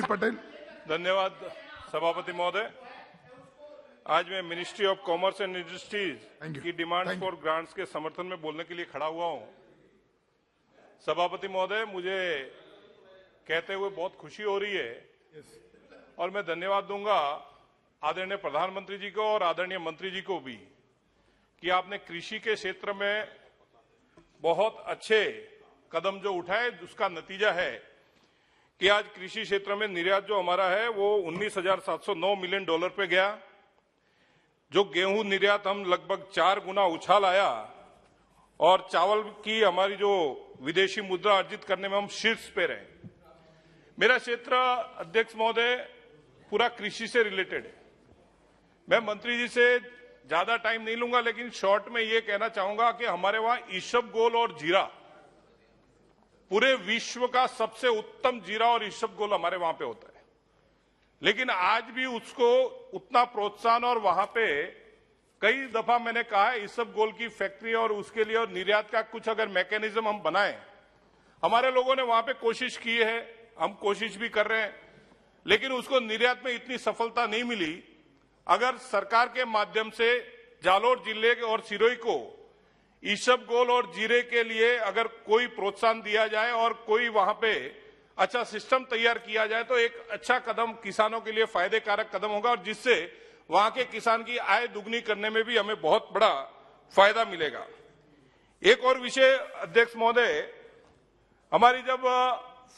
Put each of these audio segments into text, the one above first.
पटेल। धन्यवाद सभापति महोदय। आज मैं ministry of commerce and industries की डिमांड्स फॉर ग्रांट्स के समर्थन में बोलने के लिए खड़ा हुआ हूं। सभापति महोदय, मुझे कहते हुए बहुत खुशी हो रही है और मैं धन्यवाद दूंगा आदरणीय प्रधानमंत्री जी को और आदरणीय मंत्री जी को भी कि आपने कृषि के क्षेत्र में बहुत अच्छे कदम जो उठाए, उसका नतीजा है कि आज कृषि क्षेत्र में निर्यात जो हमारा है वो 19,709 मिलियन डॉलर पे गया। जो गेहूं निर्यात हम लगभग 4 गुना उछाल आया और चावल की हमारी जो विदेशी मुद्रा अर्जित करने में हम शीर्ष पे रहे। मेरा क्षेत्र अध्यक्ष महोदय पूरा कृषि से रिलेटेड है। मैं मंत्री जी से ज्यादा टाइम नहीं लूंगा, लेकिन शॉर्ट में ये कहना चाहूंगा कि हमारे वहां ईसबगोल और जीरा, पूरे विश्व का सबसे उत्तम जीरा और ईसबगोल हमारे वहां पे होता है, लेकिन आज भी उसको उतना प्रोत्साहन, और वहां पे कई दफा मैंने कहा है ईसबगोल की फैक्ट्री और उसके लिए और निर्यात का कुछ अगर मैकेनिज्म हम बनाएं। हमारे लोगों ने वहां पे कोशिश की है, हम कोशिश भी कर रहे हैं, लेकिन उसको निर्यात में इतनी सफलता नहीं मिली। अगर सरकार के माध्यम से जालोर जिले और सिरोही को ईसबगोल और जीरे के लिए अगर कोई प्रोत्साहन दिया जाए और कोई वहां पे अच्छा सिस्टम तैयार किया जाए तो एक अच्छा कदम किसानों के लिए फायदे कारक कदम होगा, और जिससे वहां के किसान की आय दुगनी करने में भी हमें बहुत बड़ा फायदा मिलेगा। एक और विषय अध्यक्ष महोदय, हमारी जब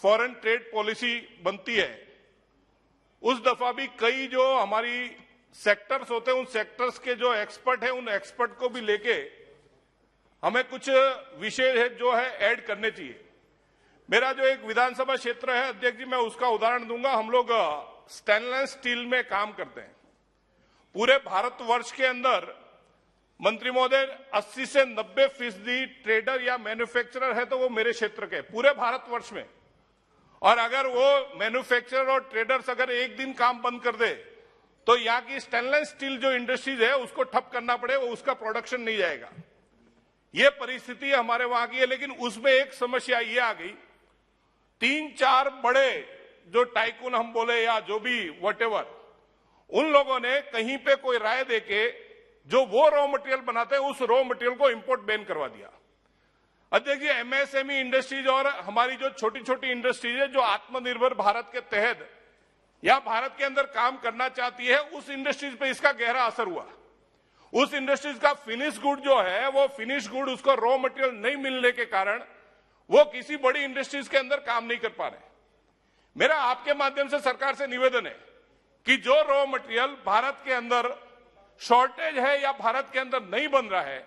फॉरेन ट्रेड पॉलिसी बनती है उस दफा भी कई जो हमारी सेक्टर्स होते हैं, उन सेक्टर्स के जो एक्सपर्ट हैं, उन एक्सपर्ट को भी लेके हमें कुछ विषय जो है ऐड करने चाहिए। मेरा जो एक विधानसभा क्षेत्र है अध्यक्ष जी, मैं उसका उदाहरण दूंगा। हम लोग स्टेनलेस स्टील में काम करते हैं। पूरे भारतवर्ष के अंदर मंत्री महोदय 80 से 90% ट्रेडर या मैन्युफैक्चरर है तो वो मेरे क्षेत्र के, पूरे भारतवर्ष में। और अगर वो मैन्युफैक्चरर और ट्रेडर्स अगर एक दिन काम बंद कर दे तो यहाँ की स्टेनलेस स्टील जो इंडस्ट्रीज है उसको ठप करना पड़े, वो उसका प्रोडक्शन नहीं जाएगा। ये परिस्थिति हमारे वहां की है। लेकिन उसमें एक समस्या ये आ गई, 3-4 बड़े जो टाइकून हम बोले या जो भी व्हाटएवर, उन लोगों ने कहीं पे कोई राय देके जो वो रॉ मटेरियल बनाते हैं उस रॉ मटेरियल को इंपोर्ट बैन करवा दिया। अध्यक्ष जी, एमएसएमई इंडस्ट्रीज और हमारी जो छोटी छोटी इंडस्ट्रीज है जो आत्मनिर्भर भारत के तहत या भारत के अंदर काम करना चाहती है, उस इंडस्ट्रीज पे इसका गहरा असर हुआ। उस इंडस्ट्रीज का फिनिश गुड जो है, वो फिनिश गुड उसको रॉ मटेरियल नहीं मिलने के कारण वो किसी बड़ी इंडस्ट्रीज के अंदर काम नहीं कर पा रहे। मेरा आपके माध्यम से सरकार से निवेदन है कि जो रॉ मटेरियल भारत के अंदर शॉर्टेज है या भारत के अंदर नहीं बन रहा है,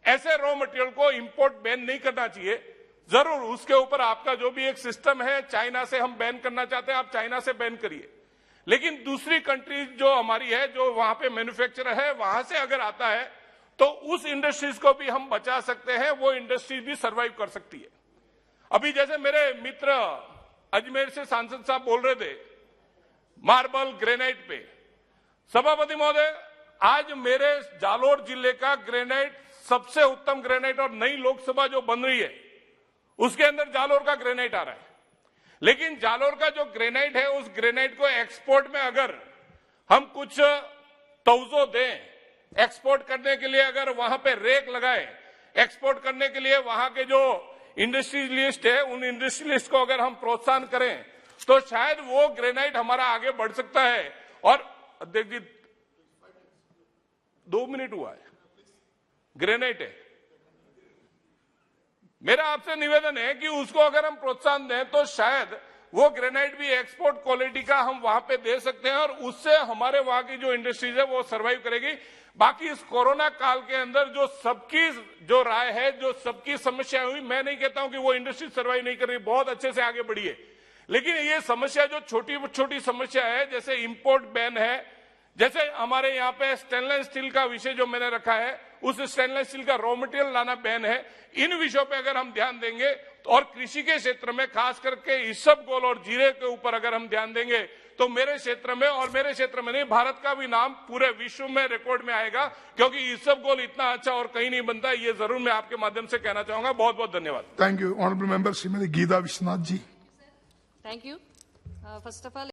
ऐसे रॉ मटेरियल को इंपोर्ट बैन नहीं करना चाहिए। जरूर उसके ऊपर आपका जो भी एक सिस्टम है, चाइना से हम बैन करना चाहते हैं, आप चाइना से बैन करिए, लेकिन दूसरी कंट्रीज जो हमारी है, जो वहां पे मैन्युफैक्चरर है, वहां से अगर आता है तो उस इंडस्ट्रीज को भी हम बचा सकते हैं, वो इंडस्ट्रीज भी सर्वाइव कर सकती है। अभी जैसे मेरे मित्र अजमेर से सांसद साहब बोल रहे थे मार्बल ग्रेनाइट पे, सभापति महोदय आज मेरे जालोर जिले का ग्रेनाइट सबसे उत्तम ग्रेनाइट, और नई लोकसभा जो बन रही है उसके अंदर जालोर का ग्रेनाइट आ रहा है। लेकिन जालोर का जो ग्रेनाइट है, उस ग्रेनाइट को एक्सपोर्ट में अगर हम कुछ तवज़ो दें, एक्सपोर्ट करने के लिए अगर वहां पे रेक लगाए, एक्सपोर्ट करने के लिए वहां के जो इंडस्ट्रियलिस्ट है, उन इंडस्ट्रियलिस्ट को अगर हम प्रोत्साहन करें तो शायद वो ग्रेनाइट हमारा आगे बढ़ सकता है। और अध्यक्ष जी 2 मिनट हुआ है, ग्रेनाइट है। मेरा आपसे निवेदन है कि उसको अगर हम प्रोत्साहन दें तो शायद वो ग्रेनाइट भी एक्सपोर्ट क्वालिटी का हम वहां पे दे सकते हैं, और उससे हमारे वहां की जो इंडस्ट्रीज है वो सर्वाइव करेगी। बाकी इस कोरोना काल के अंदर जो सबकी जो राय है, जो सबकी समस्या हुई, मैं नहीं कहता हूं कि वो इंडस्ट्री सर्वाइव नहीं कर रही, बहुत अच्छे से आगे बढ़ी है। लेकिन ये समस्या जो छोटी छोटी समस्या है, जैसे इंपोर्ट बैन है, जैसे हमारे यहाँ पे स्टेनलेस स्टील का विषय जो मैंने रखा है, उस स्टेनलेस स्टील का रॉ मटेरियल लाना बैन है, इन विषयों पे अगर हम ध्यान देंगे और कृषि के क्षेत्र में खास करके ईसबगोल और जीरे के ऊपर अगर हम ध्यान देंगे तो मेरे क्षेत्र में, और मेरे क्षेत्र में नहीं, भारत का भी नाम पूरे विश्व में रिकॉर्ड में आएगा, क्योंकि ईसबगोल इतना अच्छा और कहीं नहीं बनता। ये जरूर मैं आपके माध्यम से कहना चाहूंगा। बहुत बहुत धन्यवाद। Thank you honourable member Shrimati Geeta Vishwanath ji. Thank you. First of all